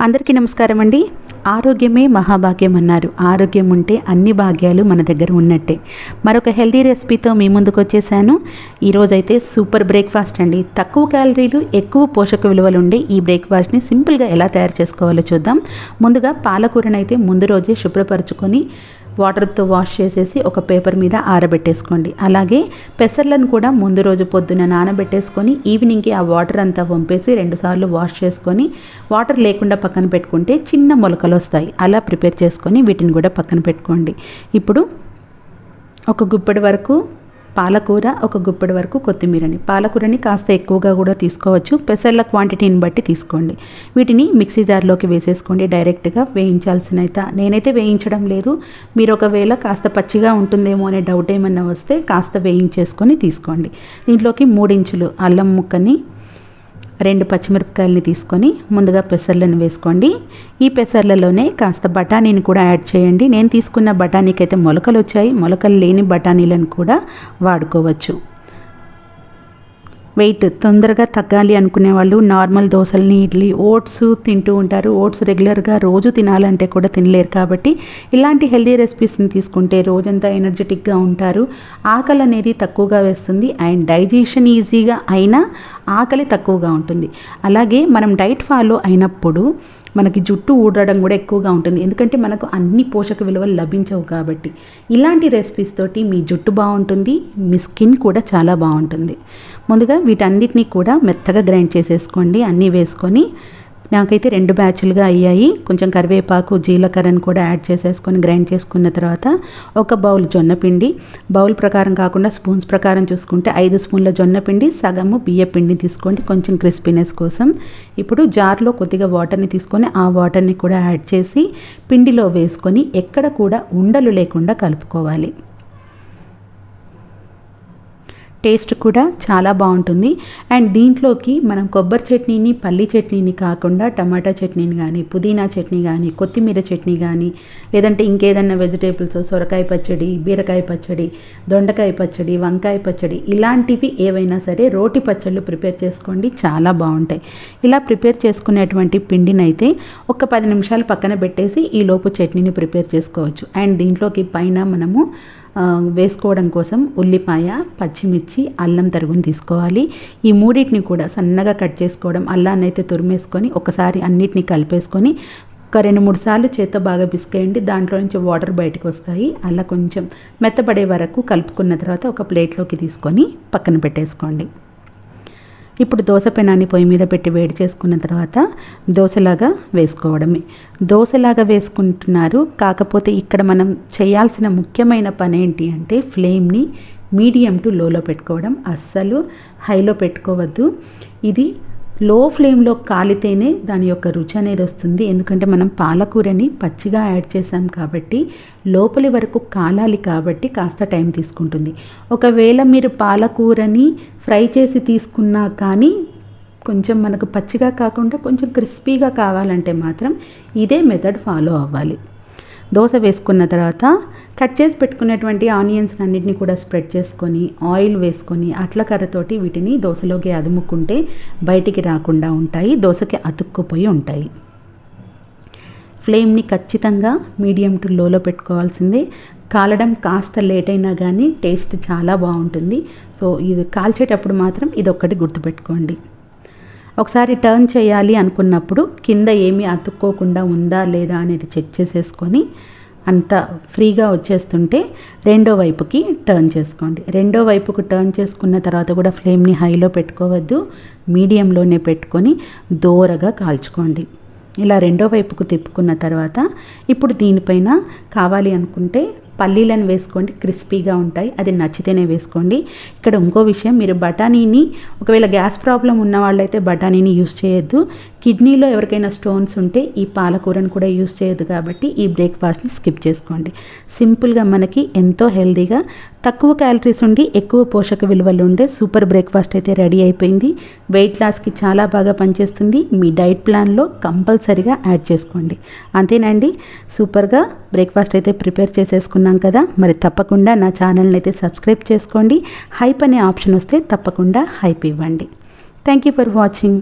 అందరికీ నమస్కారం అండి. ఆరోగ్యమే మహాభాగ్యం అన్నారు. ఆరోగ్యం ఉంటే అన్ని భాగ్యాలు మన దగ్గర ఉన్నట్టే. మరొక హెల్దీ రెసిపీతో మీ ముందుకు వచ్చేసాను. ఈరోజైతే సూపర్ బ్రేక్ఫాస్ట్ అండి. తక్కువ క్యాలరీలు ఎక్కువ పోషక విలువలు ఉండే ఈ బ్రేక్ఫాస్ట్ని సింపుల్గా ఎలా తయారు చేసుకోవాలో చూద్దాం. ముందుగా పాలకూరను అయితే ముందు రోజే శుభ్రపరచుకొని వాటర్తో వాష్ చేసేసి ఒక పేపర్ మీద ఆరబెట్టేసుకోండి. అలాగే పెసర్లను కూడా ముందు రోజు పొద్దున నానబెట్టేసుకొని ఈవినింగ్కి ఆ వాటర్ అంతా వంపేసి 2 సార్లు వాష్ చేసుకొని వాటర్ లేకుండా పక్కన పెట్టుకుంటే చిన్న మొలకలు వస్తాయి. అలా ప్రిపేర్ చేసుకొని వీటిని కూడా పక్కన పెట్టుకోండి. ఇప్పుడు ఒక గుప్పెడు వరకు పాలకూర, ఒక గుప్పెడు వరకు కొత్తిమీరని. పాలకూరని కాస్త ఎక్కువగా కూడా తీసుకోవచ్చు, పెసర్ల క్వాంటిటీని బట్టి తీసుకోండి. వీటిని మిక్సీ జార్లోకి వేసేసుకోండి. డైరెక్ట్గా నేనైతే వేయించడం లేదు. మీరు ఒకవేళ కాస్త పచ్చిగా ఉంటుందేమో అనే డౌట్ ఏమన్నా వస్తే కాస్త వేయించేసుకొని తీసుకోండి. దీంట్లోకి 3 ఇంచులు అల్లం ముక్కని, 2 పచ్చిమిరపకాయలని తీసుకొని ముందుగా పెసర్లను వేసుకోండి. ఈ పెసర్లలోనే కాస్త బఠానీని కూడా యాడ్ చేయండి. నేను తీసుకున్న బఠానీకి అయితే మొలకలు వచ్చాయి. మొలకలు లేని బఠానీలను కూడా వాడుకోవచ్చు. వెయిట్ తొందరగా తగ్గాలి అనుకునే వాళ్ళు నార్మల్ దోశల్ని, ఇడ్లీ, ఓట్స్ తింటూ ఉంటారు. ఓట్స్ రెగ్యులర్గా రోజు తినాలంటే కూడా తినలేరు. కాబట్టి ఇలాంటి హెల్దీ రెసిపీస్ని తీసుకుంటే రోజంతా ఎనర్జెటిక్గా ఉంటారు. ఆకలి అనేది తక్కువగా వేస్తుంది అండ్ డైజెషన్ ఈజీగా అయినా ఆకలి తక్కువగా ఉంటుంది. అలాగే మనం డైట్ ఫాలో అయినప్పుడు మనకి జుట్టు ఊడడం కూడా ఎక్కువగా ఉంటుంది. ఎందుకంటే మనకు అన్ని పోషక విలువలు లభించవు. కాబట్టి ఇలాంటి రెసిపీస్ తోటి మీ జుట్టు బాగుంటుంది, మీ స్కిన్ కూడా చాలా బాగుంటుంది. ముందుగా వీటన్నిటిని కూడా మెత్తగా గ్రైండ్ చేసేసుకోండి. అన్నీ వేసుకొని నాకైతే 2 బ్యాచ్లుగా అయ్యాయి. కొంచెం కరివేపాకు, జీలకర్రను కూడా యాడ్ చేసేసుకొని గ్రైండ్ చేసుకున్న తర్వాత ఒక బౌల్ జొన్నపిండి, బౌల్ ప్రకారం కాకుండా స్పూన్స్ ప్రకారం చూసుకుంటే 5 స్పూన్ల జొన్నపిండి, సగము బియ్య పిండిని తీసుకోండి కొంచెం క్రిస్పీనెస్ కోసం. ఇప్పుడు జార్లో కొద్దిగా వాటర్ని తీసుకొని ఆ వాటర్ని కూడా యాడ్ చేసి పిండిలో వేసుకొని ఎక్కడ కూడా ఉండలు లేకుండా కలుపుకోవాలి. టేస్ట్ కూడా చాలా బాగుంటుంది. అండ్ దీంట్లోకి మనం కొబ్బరి చట్నీని, పల్లి చట్నీని కాకుండా టమాటా చట్నీని కానీ, పుదీనా చట్నీ కానీ, కొత్తిమీర చట్నీ కానీ, లేదంటే ఇంకేదన్నా వెజిటేబుల్స్, సొరకాయ పచ్చడి, బీరకాయ పచ్చడి, దొండకాయ పచ్చడి, వంకాయ పచ్చడి, ఇలాంటివి ఏవైనా సరే రోటి పచ్చళ్ళు ప్రిపేర్ చేసుకోండి, చాలా బాగుంటాయి. ఇలా ప్రిపేర్ చేసుకునేటువంటి పిండిని అయితే ఒక 10 నిమిషాలు పక్కన పెట్టేసి ఈలోపు చట్నీని ప్రిపేర్ చేసుకోవచ్చు. అండ్ దీంట్లోకి పైన మనము వేసుకోవడం కోసం ఉల్లిపాయ, పచ్చిమిర్చి, అల్లం తరుగుని తీసుకోవాలి. ఈ మూడింటిని కూడా సన్నగా కట్ చేసుకోవడం, అల్లాన్ని అయితే తురిమేసుకొని ఒకసారి అన్నిటిని కలిపేసుకొని ఒక 2-3 సార్లు చేత్తో బాగా పిసికేయండి. దాంట్లో నుంచి వాటర్ బయటకు వస్తాయి. అలా కొంచెం మెత్తపడే వరకు కలుపుకున్న తర్వాత ఒక ప్లేట్లోకి తీసుకొని పక్కన పెట్టేసుకోండి. ఇప్పుడు దోశ పెనాన్ని పొయ్యి మీద పెట్టి వేడి చేసుకున్న తర్వాత దోశలాగా వేసుకోవడమే. దోశలాగా వేసుకుంటున్నారు. కాకపోతే ఇక్కడ మనం చేయాల్సిన ముఖ్యమైన పని ఏంటి అంటే ఫ్లేమ్ని మీడియం టు లోలో పెట్టుకోవడం. అస్సలు హైలో పెట్టుకోవద్దు. ఇది లో ఫ్లేమ్లో కాలితేనే దాని యొక్క రుచి అనేది వస్తుంది. ఎందుకంటే మనం పాలకూరని పచ్చిగా యాడ్ చేసాం కాబట్టి లోపలి వరకు కాలాలి, కాబట్టి కాస్త టైం తీసుకుంటుంది. ఒకవేళ మీరు పాలకూరని ఫ్రై చేసి తీసుకున్నా కానీ కొంచెం మనకు పచ్చిగా కాకుండా కొంచెం క్రిస్పీగా కావాలంటే మాత్రం ఇదే మెథడ్ ఫాలో అవ్వాలి. దోశ వేసుకున్న తర్వాత కట్ చేసి పెట్టుకున్నటువంటి ఆనియన్స్ అన్నిటిని కూడా స్ప్రెడ్ చేసుకొని ఆయిల్ వేసుకొని అట్లకర్రతోటి వీటిని దోశలోకి అదుముకుంటే బయటికి రాకుండా ఉంటాయి, దోశకి అతుక్కుపోయి ఉంటాయి. ఫ్లేమ్ని ఖచ్చితంగా మీడియం టు లోలో పెట్టుకోవాల్సిందే. కాలడం కాస్త లేట్ అయినా కానీ టేస్ట్ చాలా బాగుంటుంది. సో ఇది కాల్చేటప్పుడు మాత్రం ఇదొక్కటి గుర్తుపెట్టుకోండి. ఒకసారి టర్న్ చేయాలి అనుకున్నప్పుడు కింద ఏమీ అతుక్కోకుండా ఉందా లేదా అనేది చెక్ చేసేసుకొని అంత ఫ్రీగా వచ్చేస్తుంటే రెండో వైపుకి టర్న్ చేసుకోండి. రెండో వైపుకు టర్న్ చేసుకున్న తర్వాత కూడా ఫ్లేమ్ని హైలో పెట్టుకోవద్దు, మీడియంలోనే పెట్టుకొని దోరగా కాల్చుకోండి. ఇలా రెండో వైపుకు తిప్పుకున్న తర్వాత ఇప్పుడు దీనిపైన కావాలి అనుకుంటే పల్లీలను వేసుకోండి, క్రిస్పీగా ఉంటాయి. అది నచ్చితేనే వేసుకోండి. ఇక్కడ ఇంకో విషయం, మీరు బఠానీని ఒకవేళ గ్యాస్ ప్రాబ్లం ఉన్న వాళ్ళైతే బఠానీని యూస్ చేయొద్దు. కిడ్నీలో ఎవరికైనా స్టోన్స్ ఉంటే ఈ పాలకూరను కూడా యూస్ చేయొద్దు. కాబట్టి ఈ బ్రేక్ఫాస్ట్ని స్కిప్ చేసుకోండి. సింపుల్గా మనకి ఎంతో హెల్తీగా తక్కువ క్యాలరీస్ ఉండి ఎక్కువ పోషక విలువలు ఉండే సూపర్ బ్రేక్ఫాస్ట్ అయితే రెడీ అయిపోయింది. వెయిట్ లాస్కి చాలా బాగా పనిచేస్తుంది. మీ డైట్ ప్లాన్లో కంపల్సరీగా యాడ్ చేసుకోండి. అంతేనండి, సూపర్గా బ్రేక్ఫాస్ట్ అయితే ప్రిపేర్ చేసేసుకున్నాం కదా. మరి తప్పకుండా నా ఛానల్ని అయితే సబ్స్క్రైబ్ చేసుకోండి. హైప్ అనే ఆప్షన్ వస్తే తప్పకుండా హైప్ ఇవ్వండి. Thank you for watching.